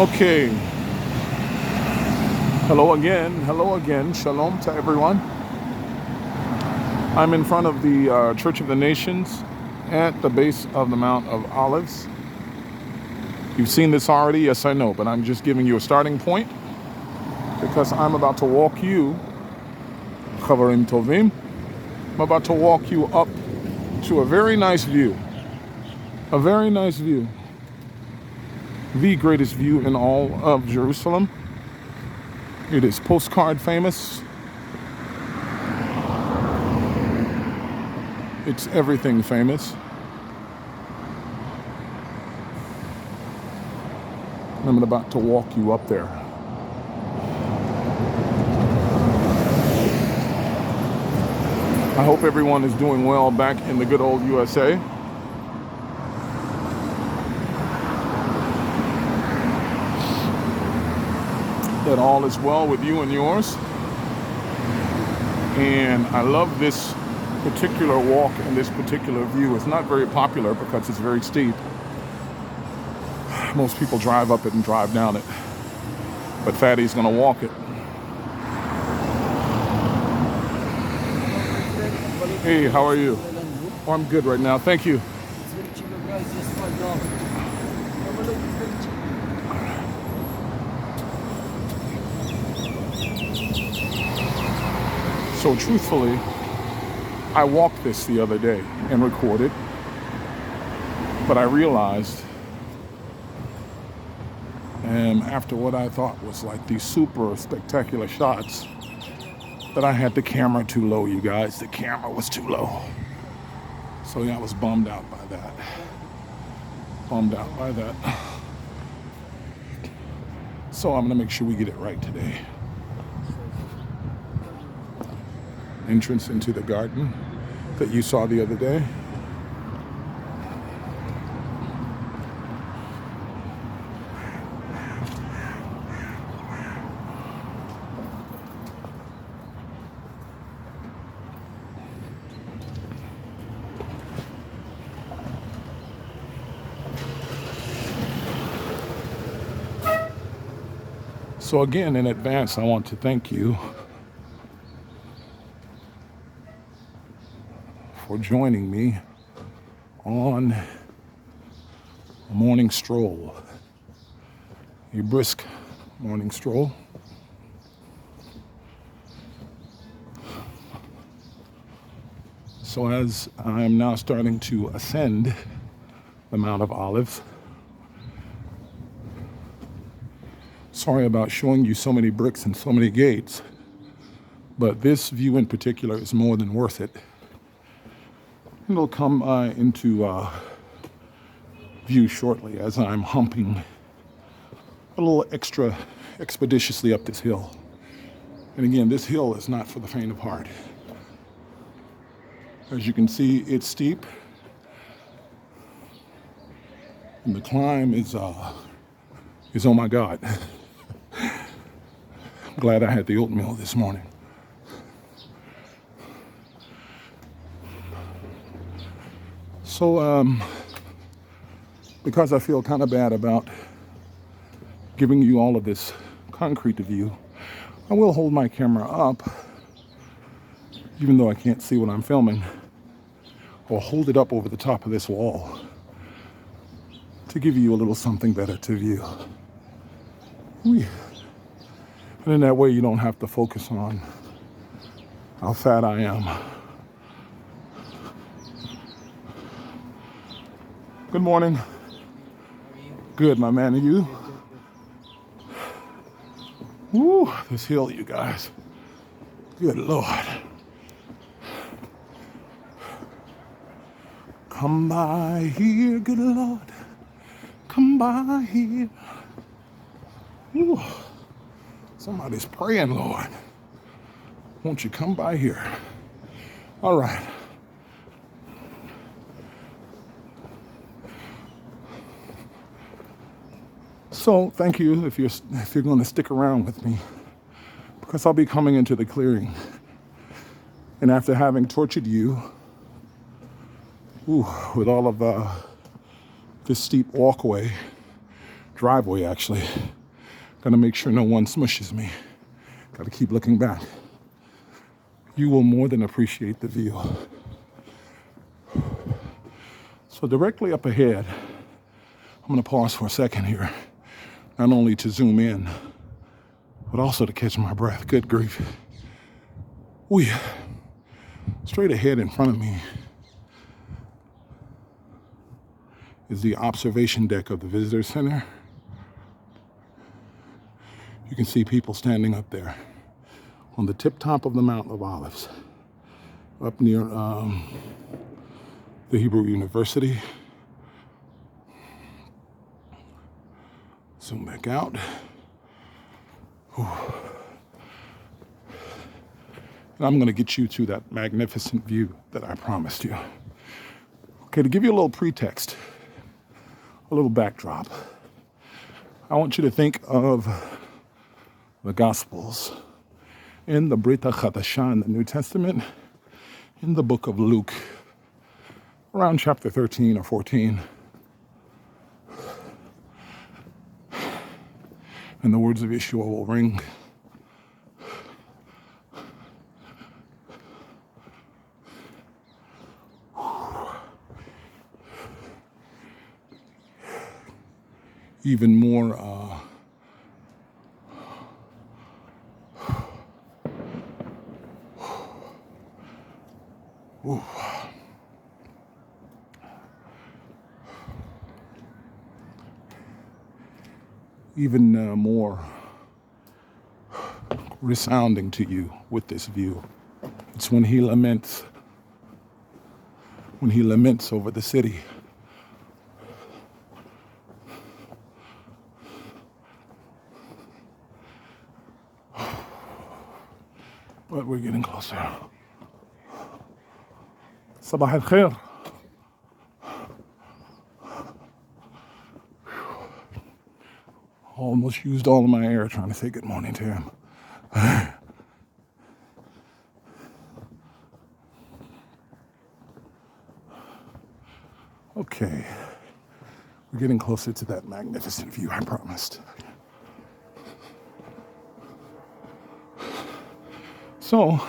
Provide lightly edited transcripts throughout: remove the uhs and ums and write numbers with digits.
Okay. Hello again. Shalom to everyone. I'm in front of the Church of the Nations at the base of the Mount of Olives. You've seen this already, yes I know, but I'm just giving you a starting point because I'm about to walk you, Chavarim Tovim, I'm about to walk you up to a very nice view. A very nice view. The greatest view in all of Jerusalem. It is postcard famous. It's everything famous. I'm about to walk you up there. I hope everyone is doing well back in the good old USA. That all is well with you and yours. And I love this particular walk and this particular view. It's not very popular because it's very steep. Most people drive up it and drive down it. But Fatty's gonna walk it. Hey, how are you? Oh, I'm good right now, thank you. So truthfully, I walked this the other day and recorded, but I realized after what I thought was like these super spectacular shots that I had the camera too low, you guys. The camera was too low. So yeah, I was bummed out by that. So I'm gonna make sure we get it right today. Entrance into the garden that you saw the other day. So again, in advance, I want to thank you for joining me on a morning stroll, a brisk morning stroll. So as I'm now starting to ascend the Mount of Olives, sorry about showing you so many bricks and so many gates, but this view in particular is more than worth it. It'll come into view shortly as I'm humping a little extra expeditiously up this hill. And again, this hill is not for the faint of heart. As you can see, it's steep. And the climb is oh my God. I'm glad I had the oatmeal this morning. So, because I feel kind of bad about giving you all of this concrete view, I will hold my camera up, even though I can't see what I'm filming, or hold it up over the top of this wall to give you a little something better to view. And in that way, you don't have to focus on how fat I am. Good morning. How are you? Good, my man. And you? Woo, this hill, you guys. Good Lord. Come by here, good Lord. Come by here. Woo. Somebody's praying, Lord. Won't you come by here? All right. So thank you if you're going to stick around with me, because I'll be coming into the clearing. And after having tortured you with all of this steep walkway, driveway, actually. Gotta make sure no one smushes me. Gotta keep looking back. You will more than appreciate the view. So directly up ahead, I'm gonna pause for a second here, not only to zoom in, but also to catch my breath. Good grief. Ooh, straight ahead in front of me is the observation deck of the visitor center. You can see people standing up there on the tip top of the Mount of Olives, up near the Hebrew University. Zoom back out. Whew. And I'm going to get you to that magnificent view that I promised you. Okay, to give you a little pretext, a little backdrop, I want you to think of the Gospels in the Brit HaChadashah in the New Testament, in the book of Luke, around chapter 13 or 14. And the words of Yeshua will ring. Even more more resounding to you with this view. It's when he laments over the city. But we're getting closer. Sabah al-khair. Almost used all of my air trying to say good morning to him. Okay. We're getting closer to that magnificent view I promised. So,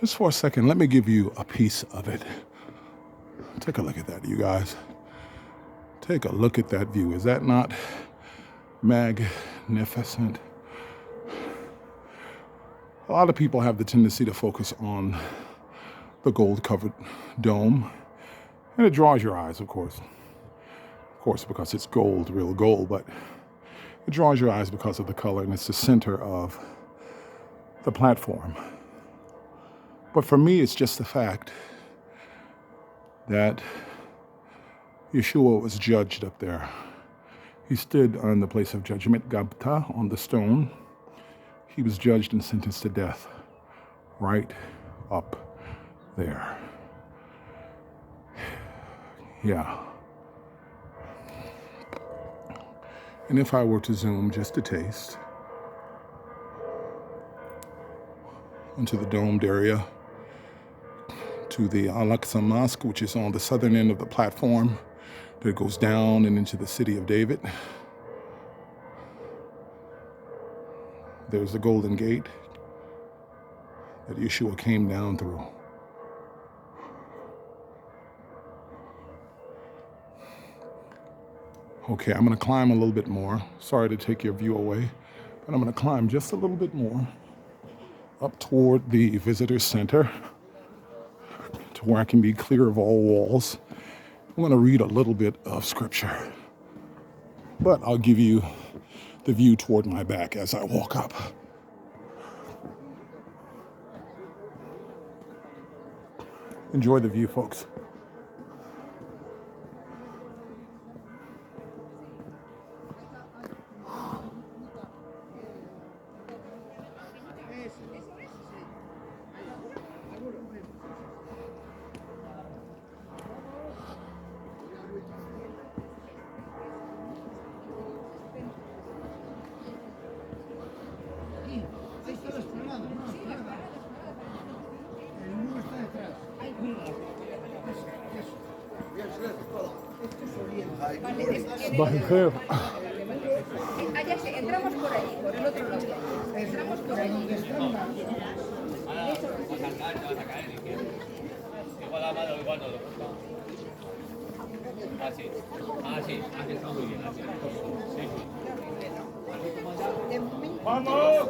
just for a second, let me give you a piece of it. Take a look at that, you guys. Take a look at that view. Is that not magnificent? A lot of people have the tendency to focus on the gold-covered dome, and it draws your eyes, of course. Of course, because it's gold, real gold, but it draws your eyes because of the color, and it's the center of the platform. But for me, it's just the fact that Yeshua was judged up there. He stood on the place of judgment, Gabta, on the stone. He was judged and sentenced to death right up there. Yeah. And if I were to zoom just a taste into the domed area, to the Aluksan Mosque, which is on the southern end of the platform that goes down and into the city of David. There's the Golden Gate that Yeshua came down through. Okay, I'm going to climb a little bit more. Sorry to take your view away, but I'm going to climb just a little bit more up toward the visitor center to where I can be clear of all walls. I'm going to read a little bit of scripture, but I'll give you the view toward my back as I walk up. Enjoy the view, folks. صباح الخير. Allá sí, entramos por allí, por el otro lado. Entramos por allí. Igual la mano, igual no lo gusta. Así. Así está muy bien. Así. Sí. ¡Vamos!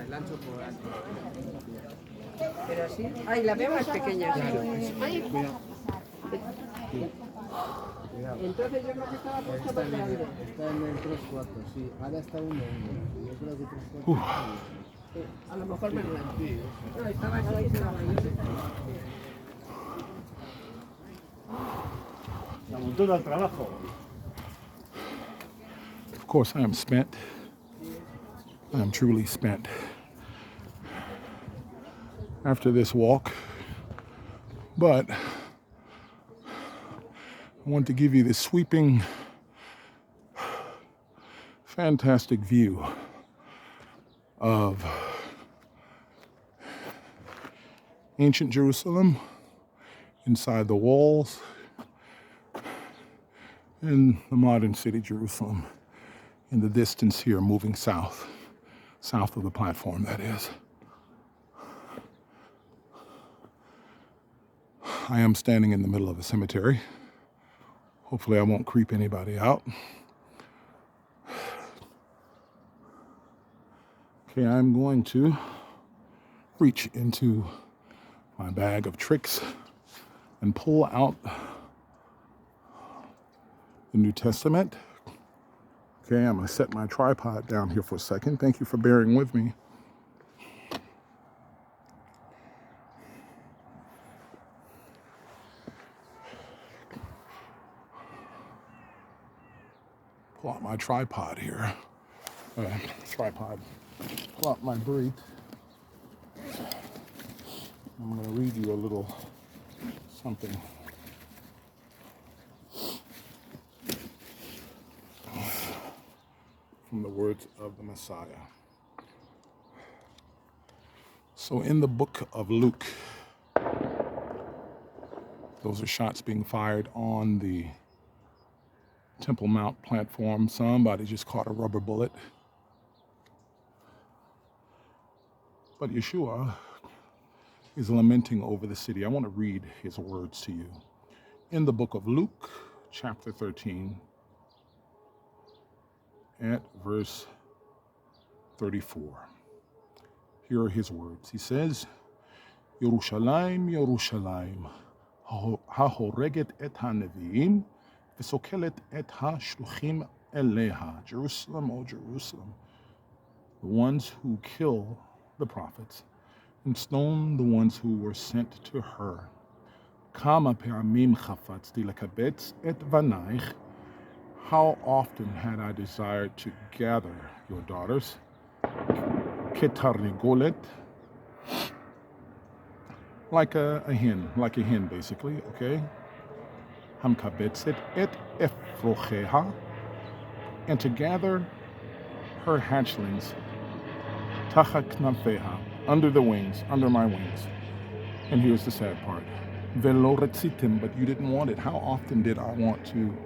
El ancho por ancho. Pero así. Ay, la veo más pequeña. Ay. Entonces yo creo que estaba puesto más grande. Está en el 3-4, sí. Ahora está 1-1. Yo creo que 3-4. A lo mejor me lo dan. Sí, No, estaba aquí, estaba ahí. la montura al trabajo. Of course, I am spent. I am truly spent. After this walk, but I want to give you this sweeping, fantastic view of ancient Jerusalem inside the walls and the modern city Jerusalem in the distance here moving south of the platform, that is. I am standing in the middle of a cemetery. Hopefully I won't creep anybody out. Okay, I'm going to reach into my bag of tricks and pull out the New Testament. Okay, I'm going to set my tripod down here for a second. Thank you for bearing with me. Pull out my tripod here. Tripod. Pull out my brief. I'm going to read you a little something. From the words of the Messiah. So in the book of Luke, those are shots being fired on the Temple Mount platform. Somebody just caught a rubber bullet. But Yeshua is lamenting over the city. I want to read his words to you. In the book of Luke, chapter 13, at verse 34. Here are his words. He says, Yerushalayim, Yerushalayim, ha-horeget et ha-nevi'im, v'sokelet et ha-shluchim eleha. Jerusalem, O Jerusalem, the ones who kill the prophets and stone the ones who were sent to her. Kama pe'amim chafatzti lekabetz et vanaich. How often had I desired to gather your daughters? Ketarnigolet, like a hen basically, okay? Hamkabetzet et efrocheha, and to gather her hatchlings, tachak knafeha, under the wings, under my wings. And here's the sad part. Velo retzitim, but you didn't want it. How often did I want to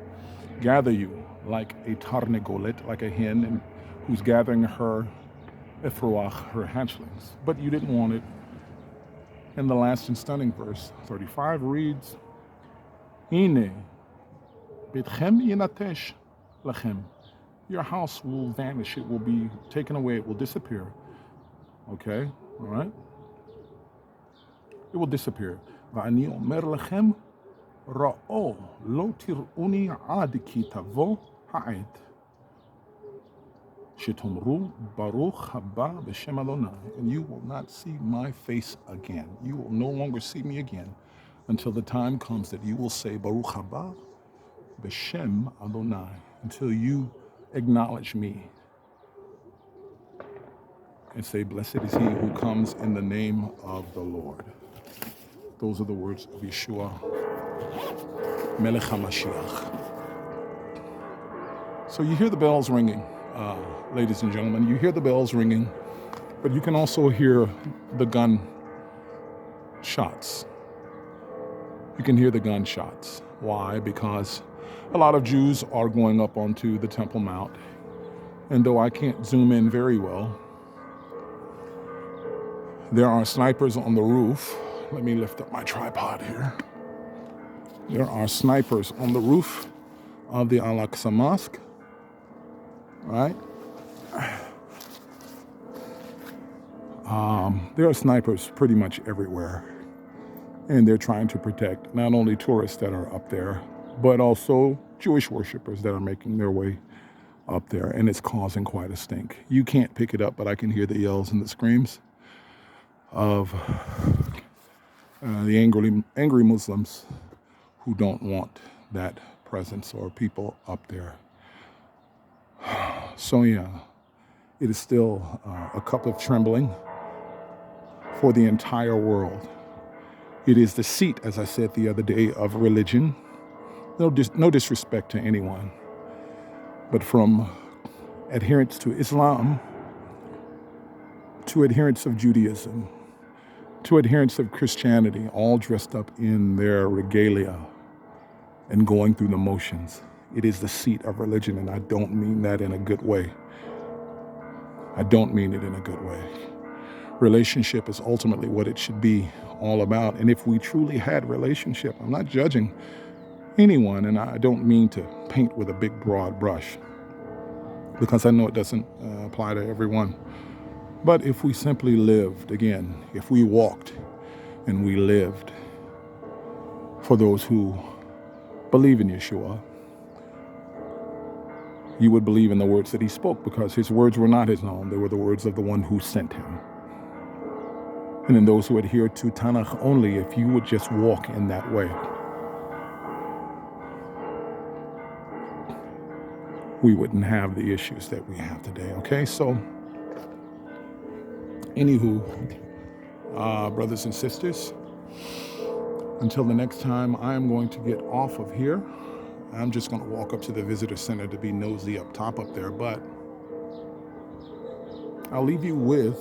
gather you like a tarnigolet, like a hen, and who's gathering her efroach, her hatchlings? But you didn't want it. And the last and stunning verse, 35, reads, Hine, bitchem yinatesh lachem. Your house will vanish. It will be taken away. It will disappear. Okay? All right? It will disappear. Va'ani omer lachem, ra'o lo tir'uni ad ki tavo ha'ed. Shetomru baruch haba b'shem Adonai. And you will not see my face again. You will no longer see me again until the time comes that you will say Baruch haba b'shem Adonai, until you acknowledge me and say, blessed is he who comes in the name of the Lord. Those are the words of Yeshua, Melech HaMashiach. So you hear the bells ringing, ladies and gentlemen. You hear the bells ringing, but you can also hear the gun shots. You can hear the gunshots. Why? Because a lot of Jews are going up onto the Temple Mount. And though I can't zoom in very well, there are snipers on the roof. Let me lift up my tripod here. There are snipers on the roof of the Aluksan Mosque, right? There are snipers pretty much everywhere. And they're trying to protect not only tourists that are up there, but also Jewish worshipers that are making their way up there. And it's causing quite a stink. You can't pick it up, but I can hear the yells and the screams of the angry Muslims who don't want that presence or people up there. So yeah, it is still a cup of trembling for the entire world. It is the seat, as I said the other day, of religion. No disrespect to anyone, but from adherents to Islam, to adherents of Judaism, to adherents of Christianity, all dressed up in their regalia and going through the motions. It is the seat of religion, and I don't mean that in a good way. I don't mean it in a good way. Relationship is ultimately what it should be all about. And if we truly had relationship, I'm not judging anyone, and I don't mean to paint with a big broad brush, because I know it doesn't apply to everyone. But if we simply lived, again, if we walked and we lived for those who believe in Yeshua, you would believe in the words that he spoke, because his words were not his own. They were the words of the one who sent him. And in those who adhere to Tanakh only, if you would just walk in that way, we wouldn't have the issues that we have today, okay? So, anywho, brothers and sisters, until the next time, I am going to get off of here. I'm just going to walk up to the visitor center to be nosy up top up there, but I'll leave you with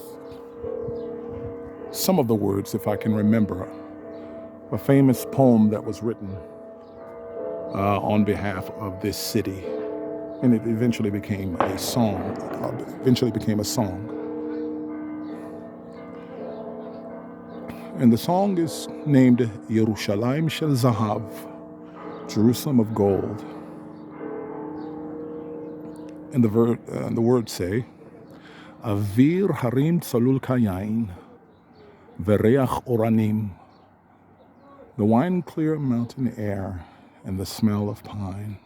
some of the words, if I can remember, a famous poem that was written on behalf of this city. And it eventually became a song. And the song is named Yerushalayim Shel Zahav, Jerusalem of Gold. And the words say, Avir Harim Tzalul Kayain, Vereach Oranim, the wine-clear mountain air and the smell of pine.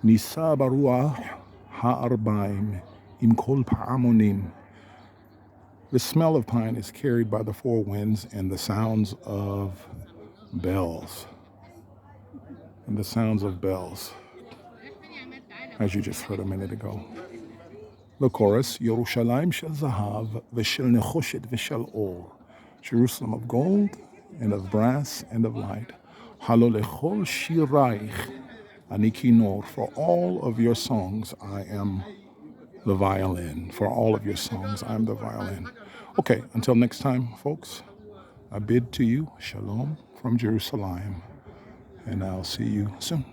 Nisa Baruach Ha'arbaim Im Kol Pa'amonim. The smell of pine is carried by the four winds and the sounds of bells. And the sounds of bells, as you just heard a minute ago. The chorus, Yerushalayim Shel Zahav V'Shel Nechoshet V'Shel Or, Jerusalem of gold and of brass and of light. Halo lechol shiraich ani kinor, for all of your songs I am the violin. For all of your songs I am the violin. Okay, until next time, folks, I bid to you shalom from Jerusalem, and I'll see you soon.